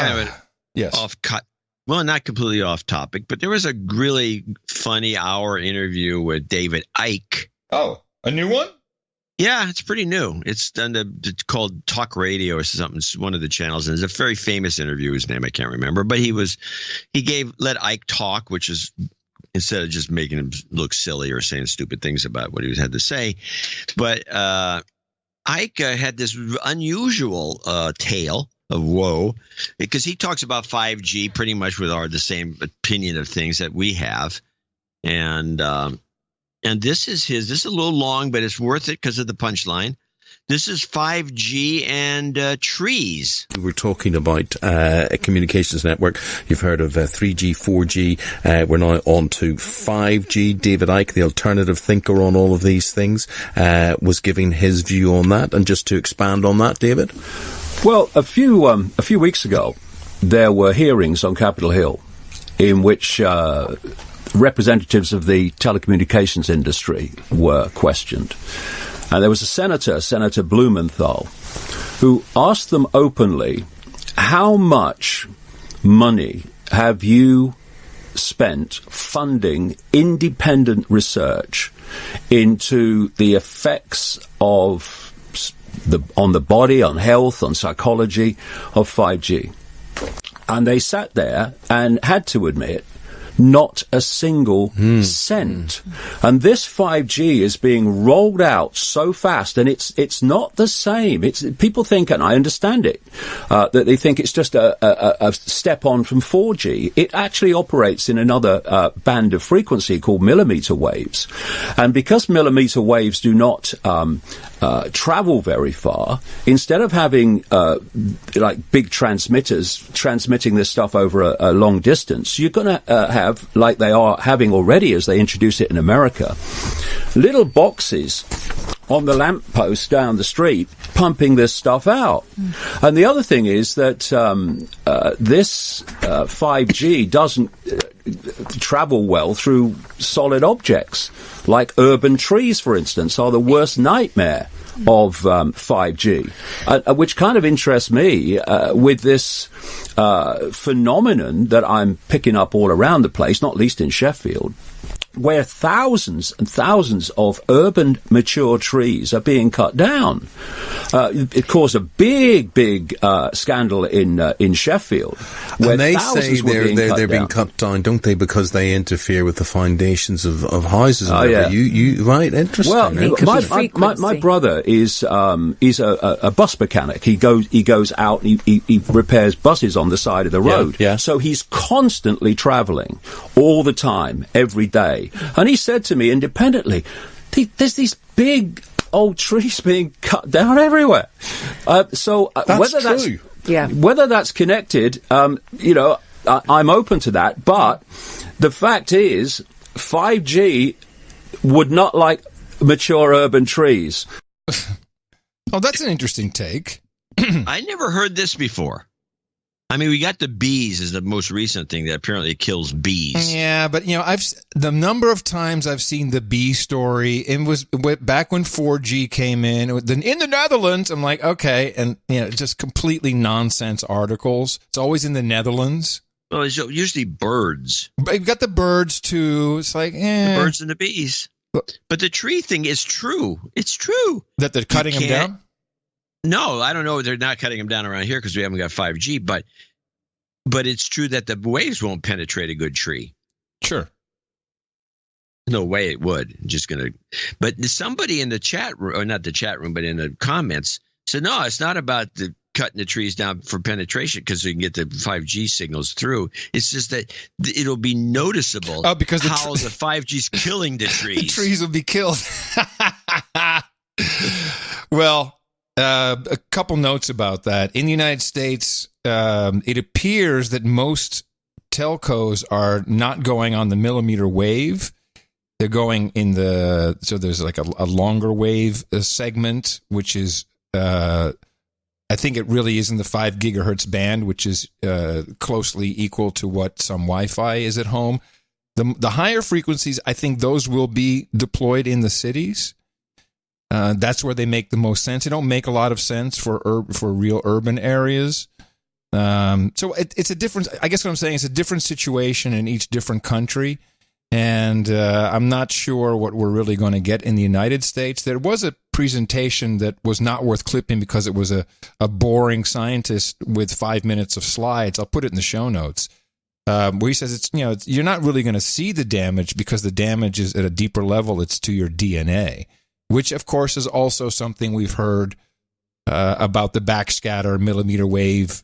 kind of an off-cut. Well, not completely off topic, but there was a really funny hour interview with David Icke. Oh, a new one? Yeah, it's pretty new. It's it's called Talk Radio or something. It's one of the channels, and it's a very famous interview. His name I can't remember, but he let Ike talk, which is instead of just making him look silly or saying stupid things about what he had to say. But Ike had this unusual tale of woe, because he talks about 5G pretty much with the same opinion of things that we have, and this is his. This is a little long, but it's worth it because of the punchline. This is 5G and trees. We're talking about a communications network. You've heard of 3G, 4G. We're now on to 5G. David Icke, the alternative thinker on all of these things, was giving his view on that. And just to expand on that, David? Well, a few weeks ago, there were hearings on Capitol Hill in which representatives of the telecommunications industry were questioned. And there was a Senator Blumenthal, who asked them openly, how much money have you spent funding independent research into the effects of on the body, on health, on psychology of 5G? And they sat there and had to admit not a single cent. And this 5G is being rolled out so fast, and it's not the same. People think, and I understand it, that they think it's just a step on from 4G. It actually operates in another band of frequency called millimeter waves. And because millimeter waves do not travel very far, instead of having like big transmitters transmitting this stuff over a long distance, you're going to have, like they are having already as they introduce it in America, little boxes on the lamppost down the street pumping this stuff out. And the other thing is that this 5G doesn't travel well through solid objects, like urban trees, for instance, are the worst nightmare of 5G, which kind of interests me with this phenomenon that I'm picking up all around the place, not least in Sheffield, where thousands and thousands of urban mature trees are being cut down. It caused a big scandal in Sheffield, where and they thousands say they're being cut down, don't they? Because they interfere with the foundations of houses. And yeah. You right? Interesting. Well, my brother is a bus mechanic. He goes out and he repairs buses on the side of the road. Yeah. So he's constantly travelling all the time, every day. And he said to me independently, there's these big old trees being cut down everywhere. Whether that's connected, I'm open to that. But the fact is, 5G would not like mature urban trees. Oh, that's an interesting take. I never heard this before. I mean, we got the bees is the most recent thing that apparently kills bees. Yeah, but the number of times I've seen the bee story, it was back when 4G came in the Netherlands. I'm like, okay, and just completely nonsense articles. It's always in the Netherlands. Well, it's usually birds. But you've got the birds too. It's like, the birds and the bees. But the tree thing is true. It's true that they're cutting them down. No, I don't know. They're not cutting them down around here because we haven't got 5G. But it's true that the waves won't penetrate a good tree. Sure. No way it would. But somebody in the chat room, or not the chat room, but in the comments said, no, it's not about cutting the trees down for penetration because we can get the 5G signals through. It's just that it'll be noticeable because how the 5G's killing the trees. The trees will be killed. Well, a couple notes about that. In the United States, it appears that most telcos are not going on the millimeter wave. They're going so there's like a longer wave segment, which is, I think it really is in the 5 gigahertz band, which is closely equal to what some Wi-Fi is at home. The higher frequencies, I think those will be deployed in the cities. That's where they make the most sense. They don't make a lot of sense for real urban areas. So it's a different. I guess what I'm saying is a different situation in each different country, and I'm not sure what we're really going to get in the United States. There was a presentation that was not worth clipping because it was a boring scientist with 5 minutes of slides. I'll put it in the show notes. Where he says you're not really going to see the damage because the damage is at a deeper level. It's to your DNA, which of course is also something we've heard about the backscatter millimeter wave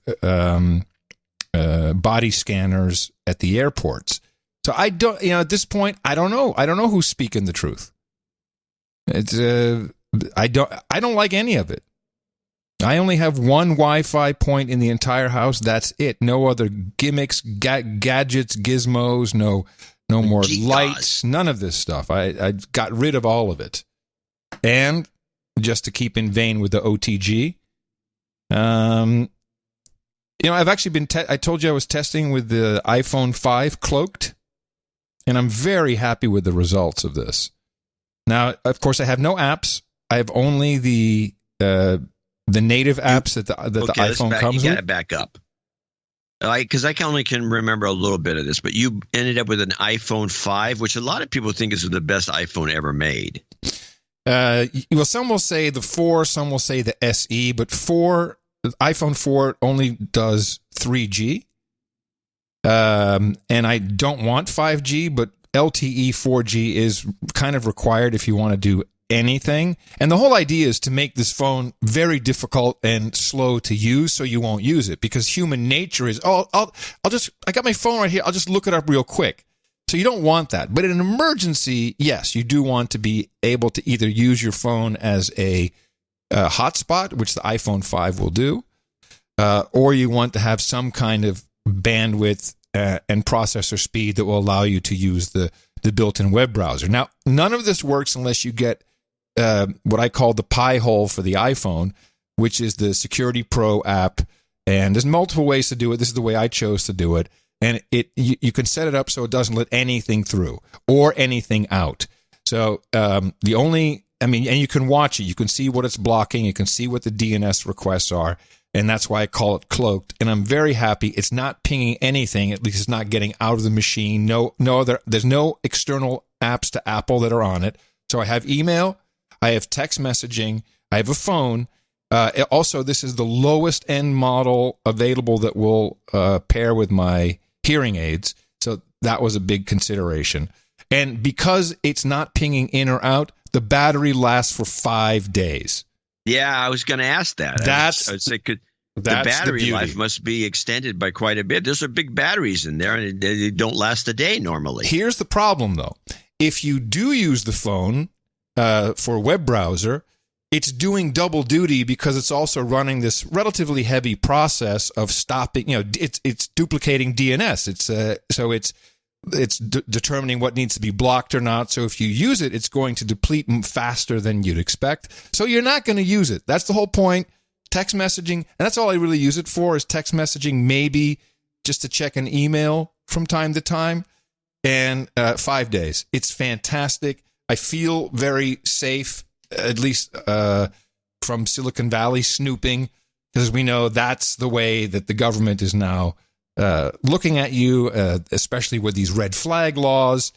body scanners at the airports. So I don't, at this point, I don't know. I don't know who's speaking the truth. It's I don't like any of it. I only have one Wi-Fi point in the entire house. That's it. No other gimmicks, gadgets, gizmos. No more lights. None of this stuff. I got rid of all of it. And just to keep in vein with the OTG, I've actually been. I told you I was testing with the iPhone 5 cloaked, and I'm very happy with the results of this. Now, of course, I have no apps. I have only the native apps that the iPhone comes with. You got to back up. Because I only can remember a little bit of this, but you ended up with an iPhone 5, which a lot of people think is the best iPhone ever made. Well, some will say the 4, some will say the SE, but iPhone 4 only does 3G. And I don't want 5G, but LTE 4G is kind of required if you want to do anything. And the whole idea is to make this phone very difficult and slow to use so you won't use it, because human nature is, I got my phone right here, I'll just look it up real quick. So you don't want that. But in an emergency, yes, you do want to be able to either use your phone as a hotspot, which the iPhone 5 will do, or you want to have some kind of bandwidth and processor speed that will allow you to use the built-in web browser. Now, none of this works unless you get what I call the pie hole for the iPhone, which is the Security Pro app. And there's multiple ways to do it. This is the way I chose to do it. And you can set it up so it doesn't let anything through or anything out. So and you can watch it. You can see what it's blocking. You can see what the DNS requests are. And that's why I call it cloaked. And I'm very happy. It's not pinging anything. At least it's not getting out of the machine. There's no external apps to Apple that are on it. So I have email. I have text messaging. I have a phone. Also, this is the lowest end model available that will pair with my hearing aids. So that was a big consideration. And because it's not pinging in or out, the battery lasts for 5 days. Yeah, I was going to ask that. The battery life must be extended by quite a bit. There's big batteries in there, and they don't last a day normally. Here's the problem, though. If you do use the phone for a web browser, it's doing double duty because it's also running this relatively heavy process of stopping. It's duplicating DNS. It's determining what needs to be blocked or not. So if you use it, it's going to deplete faster than you'd expect. So you're not going to use it. That's the whole point. Text messaging, and that's all I really use it for, is text messaging, maybe just to check an email from time to time. And 5 days. It's fantastic. I feel very safe, at least from Silicon Valley snooping, because we know that's the way that the government is now looking at you, especially with these red flag laws.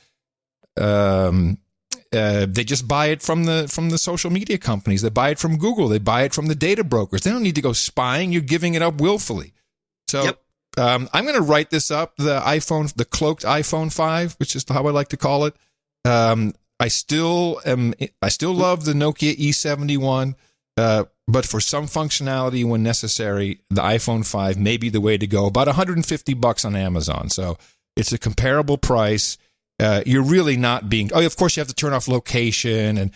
They just buy it from the social media companies. They buy it from Google. They buy it from the data brokers. They don't need to go spying. You're giving it up willfully. So yep. I'm going to write this up, the cloaked iPhone 5, which is how I like to call it. I still love the Nokia E71, but for some functionality when necessary, the iPhone 5 may be the way to go. About $150 on Amazon. So it's a comparable price. You're really not being. Oh, of course, you have to turn off location, and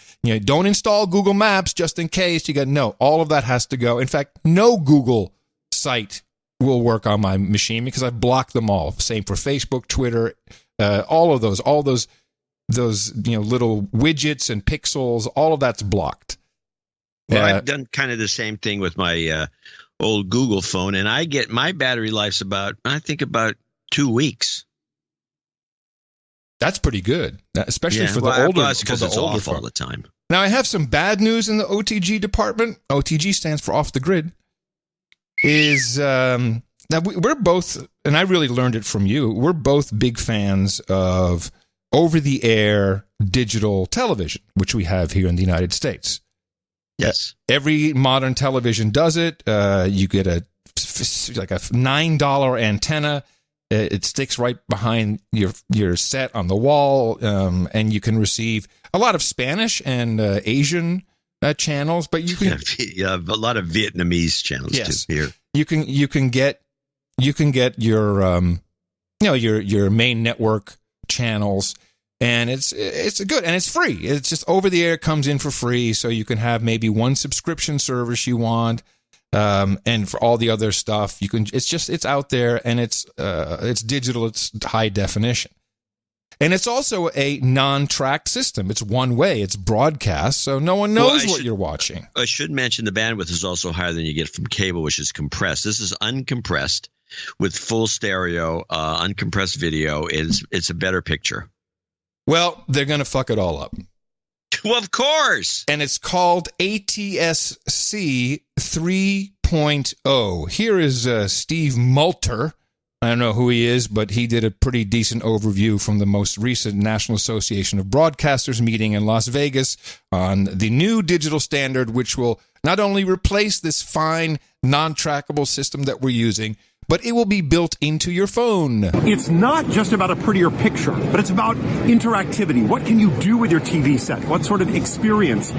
don't install Google Maps just in case. All of that has to go. In fact, no Google site will work on my machine because I've blocked them all. Same for Facebook, Twitter, all of those little widgets and pixels. All of that's blocked. Well, I've done kind of the same thing with my old Google phone, and I get my battery life's about 2 weeks. That's pretty good, especially for the older phone. Because it's off all the time. Now, I have some bad news in the OTG department. OTG stands for off the grid. Now, we're both, and I really learned it from you, we're both big fans of over-the-air digital television, which we have here in the United States. Yes. Every modern television does it. You get a $9 antenna. It sticks right behind your set on the wall, and you can receive a lot of Spanish and Asian channels, but you can a lot of Vietnamese channels too here. You can get your your main network channels, and it's good, and it's free. It's just over the air, comes in for free, so you can have maybe one subscription service you want, and for all the other stuff you can. It's out there, and it's digital. It's high definition. And it's also a non-tracked system. It's one way. It's broadcast, so no one knows what you're watching. I should mention the bandwidth is also higher than you get from cable, which is compressed. This is uncompressed with full stereo, uncompressed video. It's a better picture. Well, they're going to fuck it all up. Well, of course. And it's called ATSC 3.0. Here is Steve Malter. I don't know who he is, but he did a pretty decent overview from the most recent National Association of Broadcasters meeting in Las Vegas on the new digital standard, which will not only replace this fine, non-trackable system that we're using, but it will be built into your phone. It's not just about a prettier picture, but it's about interactivity. What can you do with your TV set? What sort of experience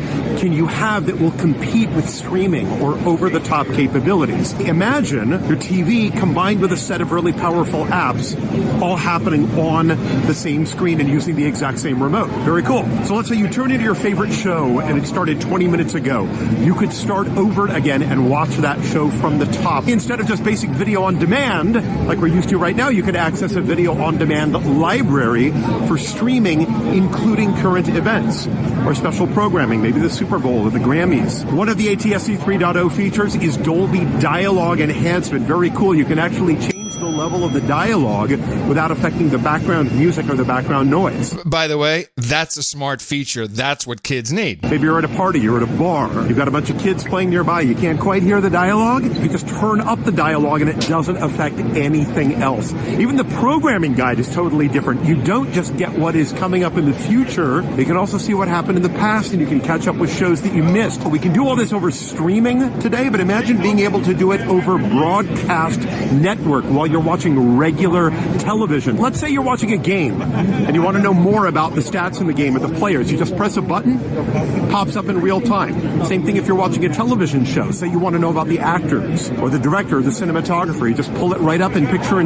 can you have that will compete with streaming or over-the-top capabilities? Imagine your TV combined with a set of really powerful apps all happening on the same screen and using the exact same remote. Very cool. So let's say you turn into your favorite show and it started 20 minutes ago. You could start over again and watch that show from the top. Instead of just basic video on demand, like we're used to right now, you could access a video on demand library for streaming, including current events or special programming, maybe the Super Bowl or the Grammys. One of the ATSC 3.0 features is Dolby Dialogue Enhancement. Very cool. You can actually change the level of the dialogue without affecting the background music or the background noise. By the way, that's a smart feature. That's what kids need. Maybe you're at a party, you're at a bar, you've got a bunch of kids playing nearby, you can't quite hear the dialogue. You just turn up the dialogue and it doesn't affect anything else. Even the programming guide is totally different. You don't just get what is coming up in the future, you can also see what happened in the past, and you can catch up with shows that you missed. We can do all this over streaming today, but imagine being able to do it over broadcast network while you're watching regular television. Let's say you're watching a game and you want to know more about the stats in the game or the players. You just press a button, it pops up in real time. Same thing if you're watching a television show. Say you want to know about the actors or the director or the cinematographer. You just pull it right up in picture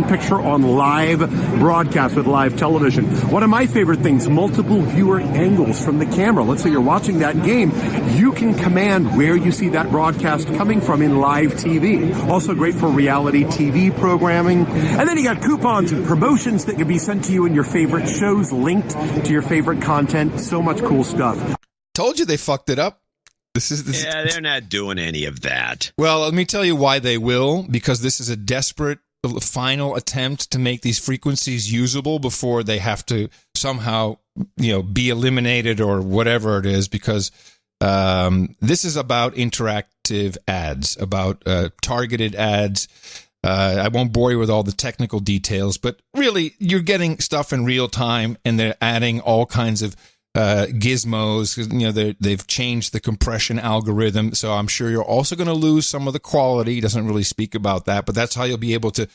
on live broadcast with live television. One of my favorite things, multiple viewer angles from the camera. Let's say you're watching that game. You can command where you see that broadcast coming from in live TV. Also great for reality TV programming. And then you got coupons and promotions that can be sent to you in your favorite shows, linked to your favorite content. So much cool stuff. Told you they fucked it up. Yeah, they're not doing any of that. Well, let me tell you why they will, because this is a desperate final attempt to make these frequencies usable before they have to somehow, be eliminated or whatever it is, because this is about interactive ads, about targeted ads. I won't bore you with all the technical details, but really, you're getting stuff in real time, and they're adding all kinds of gizmos. They've changed the compression algorithm, so I'm sure you're also going to lose some of the quality. He doesn't really speak about that, but that's how you'll be able to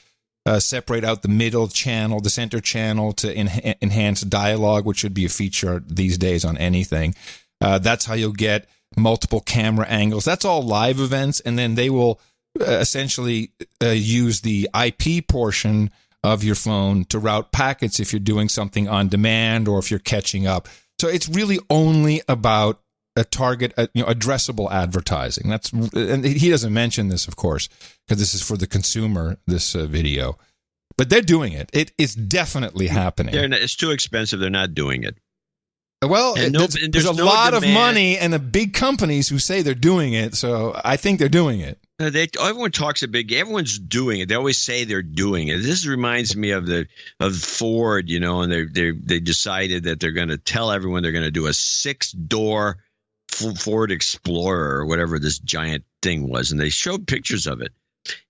separate out the middle channel, the center channel, to enhance dialogue, which should be a feature these days on anything. That's how you'll get multiple camera angles. That's all live events, and then they will essentially use the IP portion of your phone to route packets if you're doing something on demand or if you're catching up. So it's really only about a target, addressable advertising. And he doesn't mention this, of course, because this is for the consumer, this video. But they're doing it. It is definitely happening. It's too expensive. They're not doing it. Well, there's a lot of money and big companies who say they're doing it, so I think they're doing it. Everyone talks everyone's doing it. They always say they're doing it. This reminds me of Ford, and they decided that they're going to tell everyone they're going to do a 6-door Ford Explorer or whatever this giant thing was, and they showed pictures of it.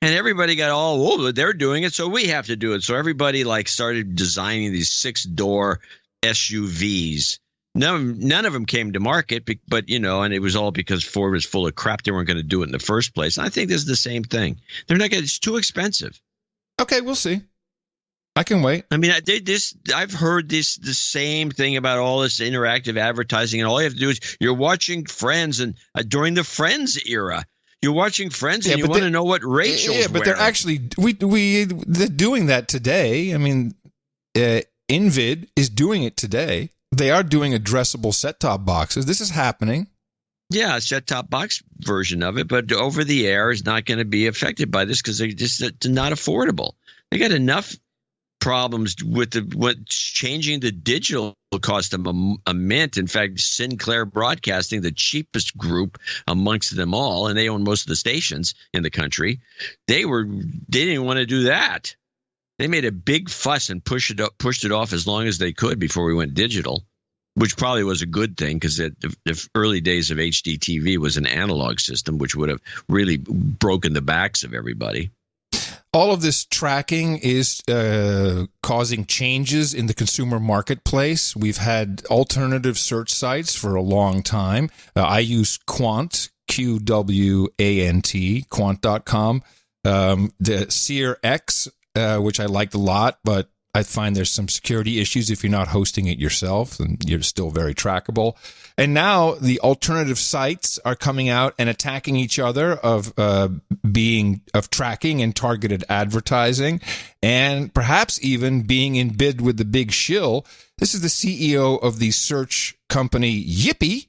And everybody got all, they're doing it, so we have to do it. So everybody like started designing these 6-door SUVs. None of them came to market, but and it was all because Ford was full of crap. They weren't going to do it in the first place. And I think this is the same thing. They're not going. It's too expensive. Okay, we'll see. I can wait. I mean, I've heard the same thing about all this interactive advertising, and all you have to do is you're watching Friends, and during the Friends era, you're watching Friends, and you want to know what Rachel's but wearing. they're actually they're doing that today. I mean, Invid is doing it today. They are doing addressable set-top boxes. This is happening. Yeah, a set-top box version of it, but over the air is not going to be affected by this because they're not affordable. They got enough problems with changing the digital cost them a mint. In fact, Sinclair Broadcasting, the cheapest group amongst them all, and they own most of the stations in the country, they didn't want to do that. They made a big fuss and pushed it off as long as they could before we went digital, which probably was a good thing because the early days of HDTV was an analog system, which would have really broken the backs of everybody. All of this tracking is causing changes in the consumer marketplace. We've had alternative search sites for a long time. I use Quant, QWANT, Quant.com. The Seer X, which I liked a lot, but I find there's some security issues if you're not hosting it yourself, and you're still very trackable. And now the alternative sites are coming out and attacking each other of tracking and targeted advertising, and perhaps even being in bid with the big shill. This is the CEO of the search company Yippee,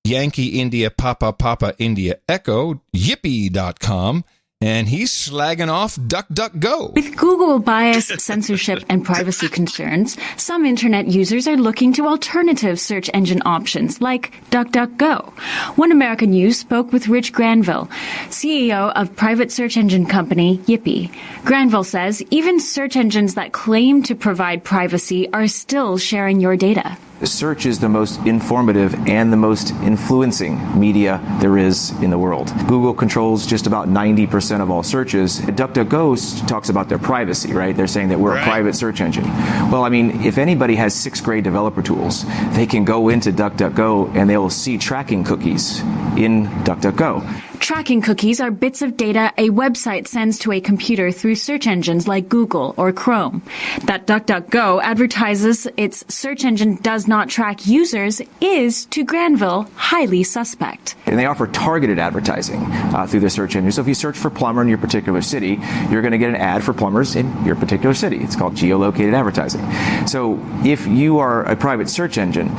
Yankee India Papa Papa India Echo, Yippee.com. And he's slagging off DuckDuckGo. With Google bias, censorship, and privacy concerns, some internet users are looking to alternative search engine options like DuckDuckGo. One American News spoke with Rich Granville, CEO of private search engine company Yippee. Granville says even search engines that claim to provide privacy are still sharing your data. Search is the most informative and the most influencing media there is in the world. Google controls just about 90% of all searches. DuckDuckGo talks about their privacy, right? They're saying that we're a private search engine. Well, I mean, if anybody has 6th grade developer tools, they can go into DuckDuckGo and they will see tracking cookies in DuckDuckGo. Tracking cookies are bits of data a website sends to a computer through search engines like Google or Chrome. That DuckDuckGo advertises its search engine does not track users is, to Granville, highly suspect. And they offer targeted advertising through their search engine. So if you search for plumber in your particular city, you're going to get an ad for plumbers in your particular city. It's called geolocated advertising. So if you are a private search engine,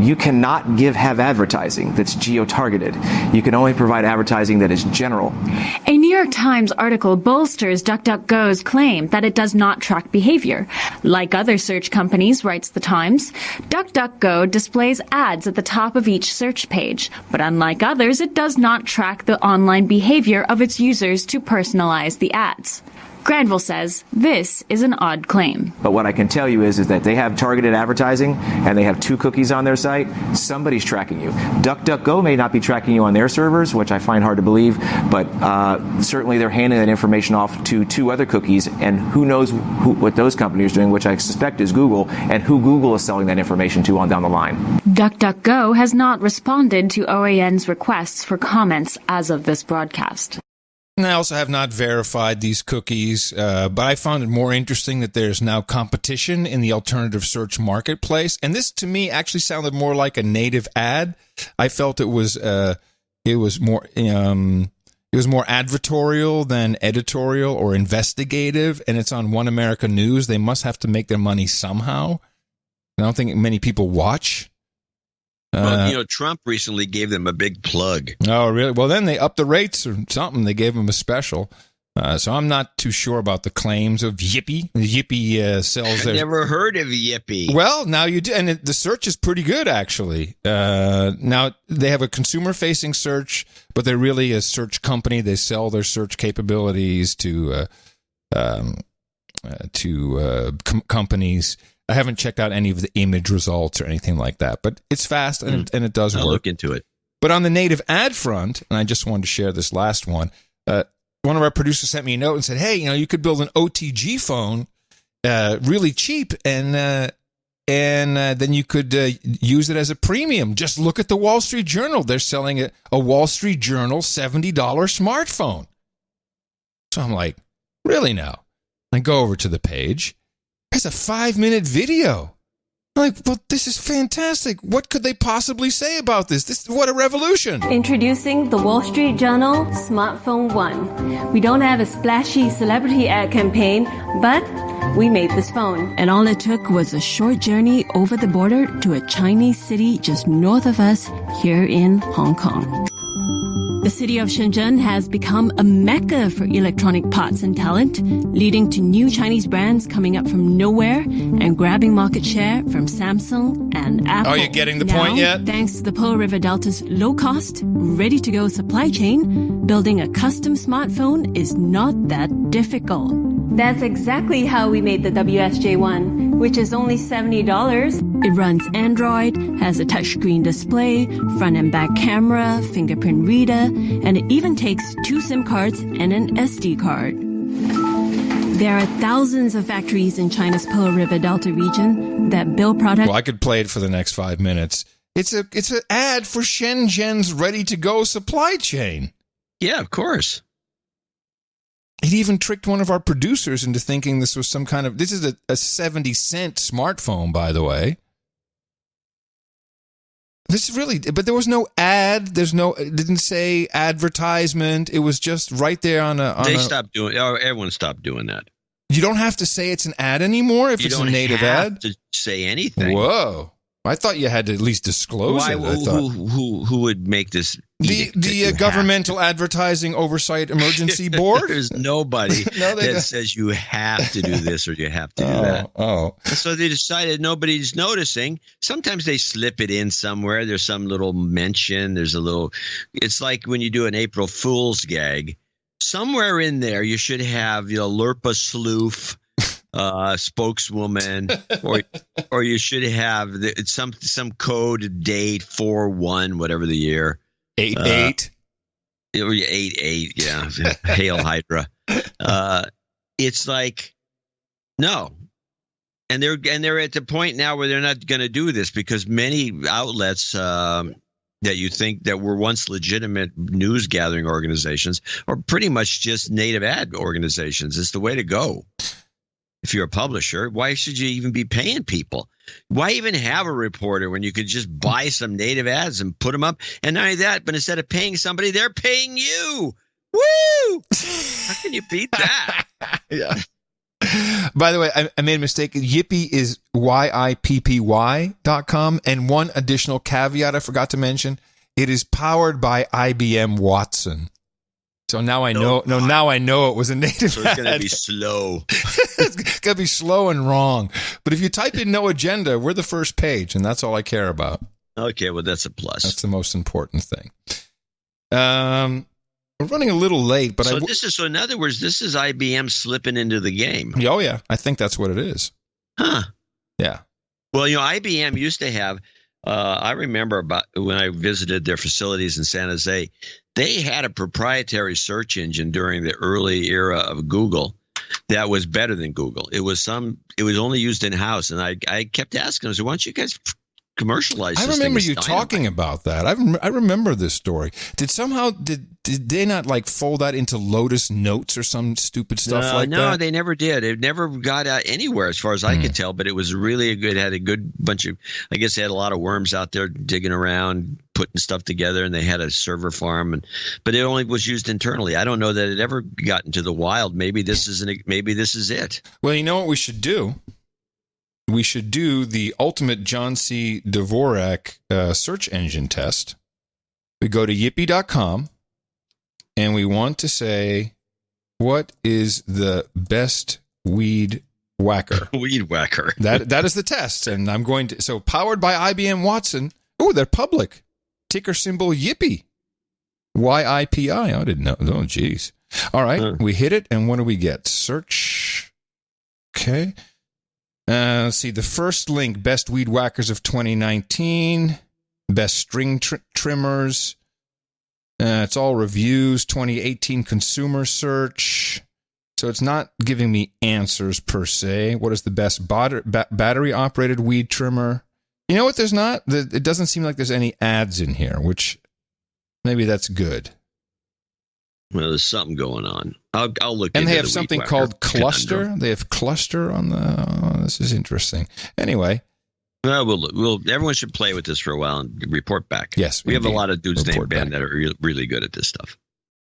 you cannot have advertising that's geo-targeted. You can only provide advertising that is general. A New York Times article bolsters DuckDuckGo's claim that it does not track behavior. Like other search companies, writes the Times, DuckDuckGo displays ads at the top of each search page, but unlike others, it does not track the online behavior of its users to personalize the ads. Granville says this is an odd claim. But what I can tell you is that they have targeted advertising and they have 2 cookies on their site. Somebody's tracking you. DuckDuckGo may not be tracking you on their servers, which I find hard to believe, but certainly they're handing that information off to 2 other cookies, and who knows what those companies are doing, which I suspect is Google, and who Google is selling that information to on down the line. DuckDuckGo has not responded to OAN's requests for comments as of this broadcast. And I also have not verified these cookies, but I found it more interesting that there's now competition in the alternative search marketplace. And this, to me, actually sounded more like a native ad. I felt it was more advertorial than editorial or investigative. And it's on One America News. They must have to make their money somehow. I don't think many people watch. Well, Trump recently gave them a big plug. Oh, really? Well, then they upped the rates or something. They gave them a special. So I'm not too sure about the claims of Yippee. Yippee sells their... Never heard of Yippee. Well, now you do. And the search is pretty good, actually. Now, they have a consumer-facing search, but they're really a search company. They sell their search capabilities to companies. I haven't checked out any of the image results or anything like that, but it's fast and it does work. I'll look into it. But on the native ad front, and I just wanted to share this last one, one of our producers sent me a note and said, hey, you could build an OTG phone really cheap, and then you could use it as a premium. Just look at the Wall Street Journal. They're selling a Wall Street Journal $70 smartphone. So I'm like, really now? I go over to the page. There's a 5-minute video. I'm like, well, this is fantastic. What could they possibly say about this? What a revolution. Introducing the Wall Street Journal Smartphone 1. We don't have a splashy celebrity ad campaign, but we made this phone. And all it took was a short journey over the border to a Chinese city just north of us here in Hong Kong. The city of Shenzhen has become a mecca for electronic parts and talent, leading to new Chinese brands coming up from nowhere and grabbing market share from Samsung and Apple. Are you getting the point yet? Thanks to the Pearl River Delta's low-cost, ready-to-go supply chain, building a custom smartphone is not that difficult. That's exactly how we made the WSJ1, which is only $70. It runs Android, has a touchscreen display, front and back camera, fingerprint reader, and it even takes 2 SIM cards and an SD card. There are thousands of factories in China's Pearl River Delta region that build products. Well, I could play it for the next 5 minutes. It's an ad for Shenzhen's ready-to-go supply chain. Yeah, of course. It even tricked one of our producers into thinking this was some kind of... This is a 70-cent smartphone, by the way. This really... But there was no ad. It didn't say advertisement. It was just right there on a... stopped doing... Everyone stopped doing that. You don't have to say it's an ad anymore if it's a native ad? You don't have to say anything. Whoa. I thought you had to at least disclose it. Who would make this? The governmental advertising oversight emergency board? There's nobody that says you have to do this or you have to do that. Oh. So they decided nobody's noticing. Sometimes they slip it in somewhere. There's some little mention. It's like when you do an April Fool's gag. Somewhere in there you should have, Lerpa Sloof. Spokeswoman, or you should have some code date 4/1, whatever the year 8/8. 8/8, yeah. Hail Hydra. It's like no, and they're at the point now where they're not going to do this because many outlets that you think that were once legitimate news gathering organizations are pretty much just native ad organizations. It's the way to go. If you're a publisher, why should you even be paying people? Why even have a reporter when you could just buy some native ads and put them up? And not only that, but instead of paying somebody, they're paying you. Woo! How can you beat that? Yeah. By the way, I made a mistake. Yippee is YIPPY.com. And one additional caveat I forgot to mention. It is powered by IBM Watson. So now I know. No, now I know it was a native. So it's going to be slow. It's going to be slow and wrong. But if you type in no agenda, we're the first page, and that's all I care about. Okay, well that's a plus. That's the most important thing. We're running a little late, but so in other words, this is IBM slipping into the game. Oh yeah, I think that's what it is. Huh? Yeah. Well, IBM used to have. I remember about when I visited their facilities in San Jose. They had a proprietary search engine during the early era of Google that was better than Google. It was only used in-house, and I kept asking them, why don't you guys commercialize this? I remember you talking about that. I remember this story. Did they not fold that into Lotus Notes or some stupid stuff like that? No, they never did. It never got out anywhere as far as I could tell, but it was really had a good bunch of, I guess they had a lot of worms out there digging around, putting stuff together, and they had a server farm, but it only was used internally. I don't know that it ever got into the wild. Maybe this is it. Well, you know what we should do? We should do the ultimate John C. Dvorak search engine test. We go to yippee.com and we want to say, what is the best weed whacker? Weed whacker. That is the test. And I'm going to, so powered by IBM Watson. Oh, they're public. Ticker symbol Yippee. YIPI. I didn't know. Oh, geez. All right. We hit it. And what do we get? Search. Okay. Let's see. The first link, best weed whackers of 2019, best string trimmers. It's all reviews, 2018 consumer search. So it's not giving me answers per se. What is the best battery-operated weed trimmer? You know what? There's not. It doesn't seem like there's any ads in here, which maybe that's good. Well, there's something going on. I'll look. And into they have the something weed called whacker cluster. conundrum. They have cluster on the. Oh, this is interesting. Anyway. We'll everyone should play with this for a while and report back. Yes, we have a indeed. lot of dudes named Report Ben back. that are really good at this stuff.